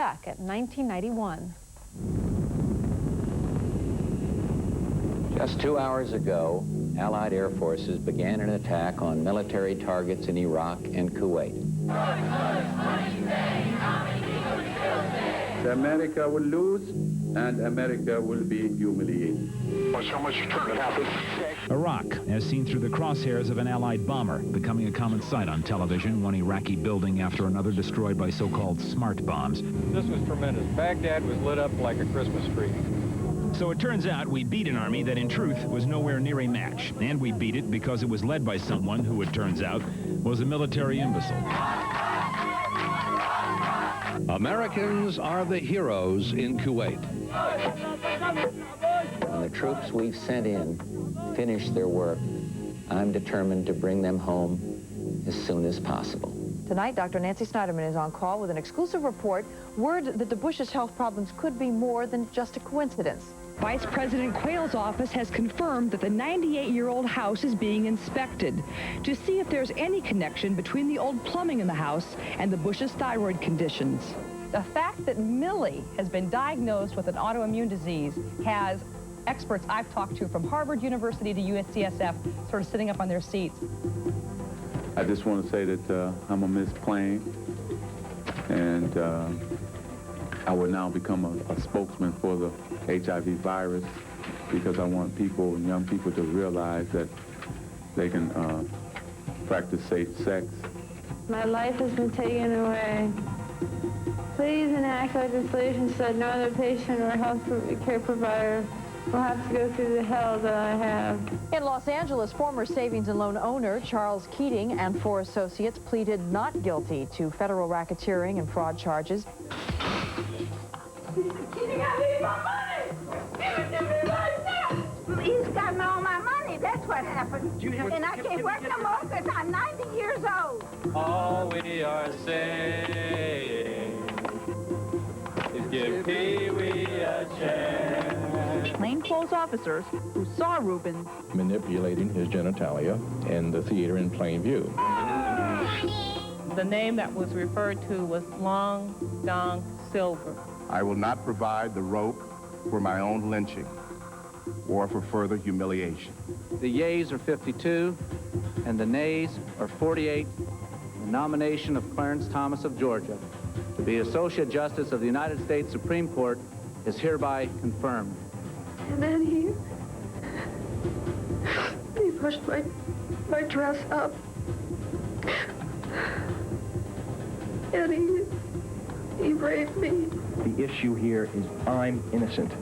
back at 1991. Just 2 hours ago, Allied air forces began an attack on military targets in Iraq and Kuwait. America will lose, and America will be humiliated. How much turn it happened? Iraq, as seen through the crosshairs of an Allied bomber, becoming a common sight on television, one Iraqi building after another destroyed by so-called smart bombs. This was tremendous. Baghdad was lit up like a Christmas tree. So it turns out we beat an army that in truth was nowhere near a match. And we beat it because it was led by someone who, it turns out, was a military imbecile. Americans are the heroes in Kuwait. When the troops we've sent in finish their work, I'm determined to bring them home as soon as possible. Tonight, Dr. Nancy Snyderman is on call with an exclusive report, word that the Bush's health problems could be more than just a coincidence. Vice President Quayle's office has confirmed that the 98-year-old house is being inspected to see if there's any connection between the old plumbing in the house and the Bush's thyroid conditions. The fact that Millie has been diagnosed with an autoimmune disease has experts I've talked to from Harvard University to USCSF sort of sitting up on their seats. I just want to say that I'm going to miss playing, and I will now become a spokesman for the HIV virus, because I want people, young people, to realize that they can practice safe sex. My life has been taken away. Please enact legislation so that no other patient or health care provider will have to go through the hell that I have. In Los Angeles, former savings and loan owner Charles Keating and 4 associates pleaded not guilty to federal racketeering and fraud charges. Keating, I need my money! Give it to me right now! He's gotten all my money, that's what happened. And I can't work no more because I'm 90 years old. All we are saying is give Pee-wee a chance. Plainclothes officers who saw Rubin Manipulating his genitalia in the theater in plain view. The name that was referred to was Long Dong Silver. I will not provide the rope for my own lynching or for further humiliation. The yeas are 52, and the nays are 48. The nomination of Clarence Thomas of Georgia to be Associate Justice of the United States Supreme Court is hereby confirmed. And then he pushed my dress up. And he raped me. The issue here is I'm innocent.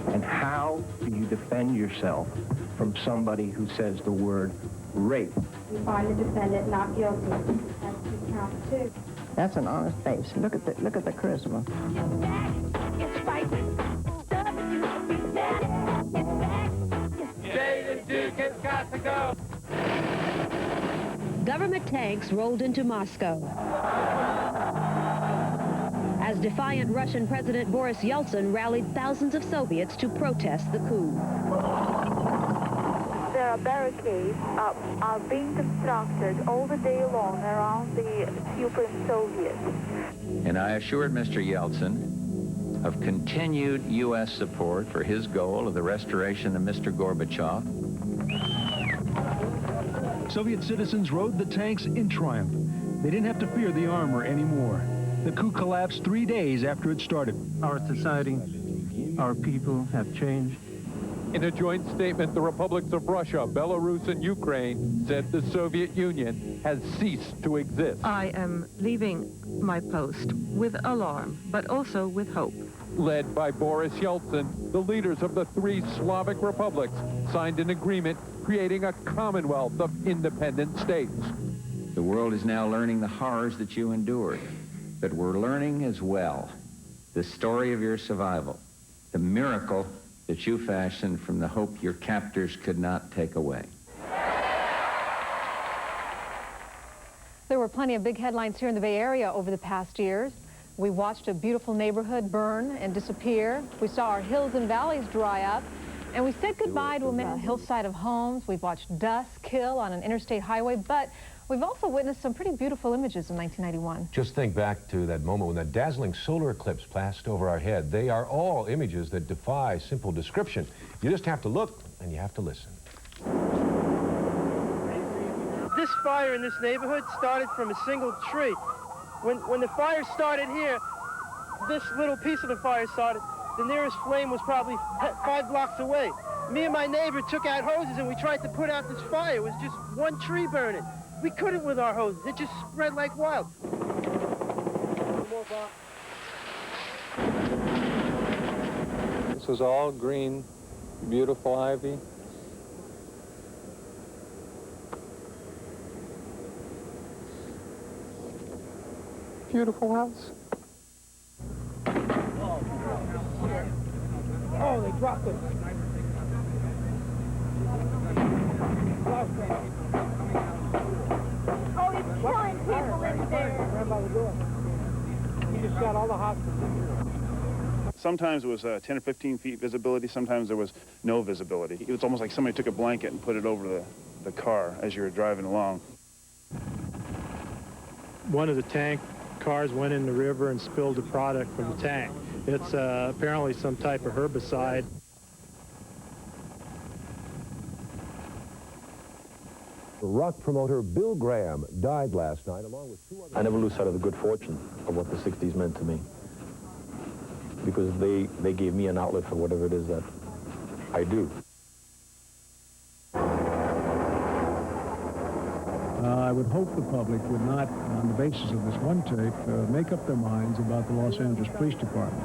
And how do you defend yourself from somebody who says the word rape? We find the defendant not guilty. That's count 2. That's an honest face. Look at the charisma. It's fighting. David Duke has got to go. Government tanks rolled into Moscow as defiant Russian President Boris Yeltsin rallied thousands of Soviets to protest the coup. There are barricades are being constructed all the day long around the Supreme Soviet. And I assured Mr. Yeltsin of continued U.S. support for his goal of the restoration of Mr. Gorbachev. Soviet citizens rode the tanks in triumph. They didn't have to fear the armor anymore. The coup collapsed 3 days after it started. Our society, our people have changed. In a joint statement, the republics of Russia, Belarus, and Ukraine said the Soviet Union has ceased to exist. I am leaving my post with alarm, but also with hope. Led by Boris Yeltsin, the leaders of the 3 Slavic republics signed an agreement creating a commonwealth of independent states. The world is now learning the horrors that you endured, but we're learning as well the story of your survival, the miracle that you fashioned from the hope your captors could not take away. There were plenty of big headlines here in the Bay Area over the past years. We watched a beautiful neighborhood burn and disappear. We saw our hills and valleys dry up. And we said goodbye to a hillside of homes. We've watched dust kill on an interstate highway. But We've also witnessed some pretty beautiful images in 1991. Just think back to that moment when that dazzling solar eclipse passed over our head. They are all images that defy simple description. You just have to look and you have to listen. This fire in this neighborhood started from a single tree. When the fire started here, this little piece of the fire started. The nearest flame was probably 5 blocks away. Me and my neighbor took out hoses and we tried to put out this fire. It was just one tree burning. We couldn't with our hoses. It just spread like wild. This was all green, beautiful ivy. Beautiful house. Oh, they dropped it. Oh, he's killing people in there. Grandpa was doing. He just shot all the hostages. Sometimes it was 10 or 15 feet visibility. Sometimes there was no visibility. It was almost like somebody took a blanket and put it over the car as you were driving along. One of the tank cars went in the river and spilled the product from the tank. It's apparently some type of herbicide. Rock promoter Bill Graham died last night along with 2 other... I never lose sight of the good fortune of what the 60s meant to me, because they gave me an outlet for whatever it is that I do. I would hope the public would not, on the basis of this one tape, make up their minds about the Los Angeles Police Department.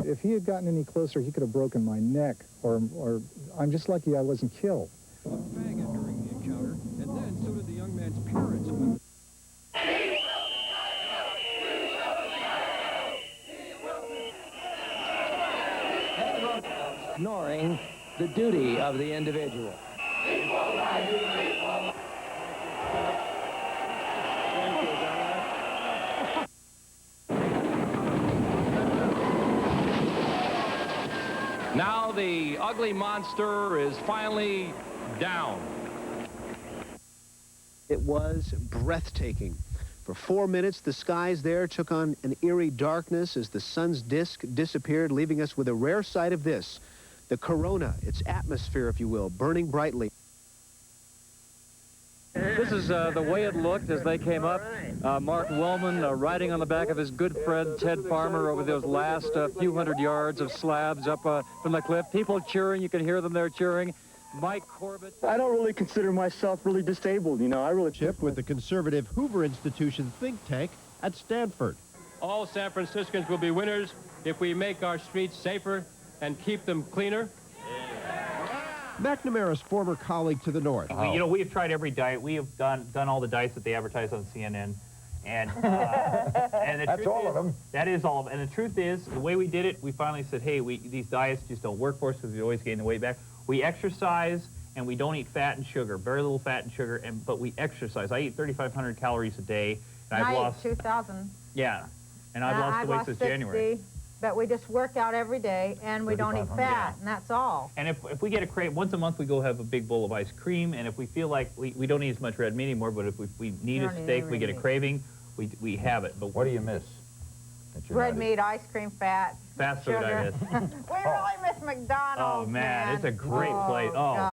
If he had gotten any closer, he could have broken my neck, or I'm just lucky I wasn't killed. Faggot during the encounter, and then so did the young man's parents. Ignoring the duty of the individual. Now the ugly monster is finally down. It was breathtaking. For 4 minutes, the skies there took on an eerie darkness as the sun's disk disappeared, leaving us with a rare sight of this, the corona, its atmosphere, if you will, burning brightly. This is the way it looked as they came up. Mark Wellman riding on the back of his good friend Ted Farmer over those last few hundred yards of slabs up from the cliff. People cheering, you can hear them there cheering. Mike Corbett. I don't really consider myself really disabled, you know. I really... With the conservative Hoover Institution think tank at Stanford. All San Franciscans will be winners if we make our streets safer and keep them cleaner. McNamara's former colleague to the north. You know, we've tried every diet. We have done all the diets that they advertise on CNN. And, and the That's all of them. That is all of them. And the truth is, the way we did it, we finally said, hey, these diets just don't work for us because we always gain the weight back. We exercise, and we don't eat fat and sugar, very little fat and sugar, but we exercise. I eat 3,500 calories a day. And I've lost 2,000. Yeah, and I've lost the weight since January. But we just work out every day, and we don't eat fat, and that's all. And if we get a crave, once a month we go have a big bowl of ice cream, and if we feel like we don't eat as much red meat anymore, but if we need a steak, we get a craving, we have it. But what do you miss? Red meat, ice cream, fat, fast food, sugar. I miss. We really miss McDonald's. Oh, man, it's a great place. Oh.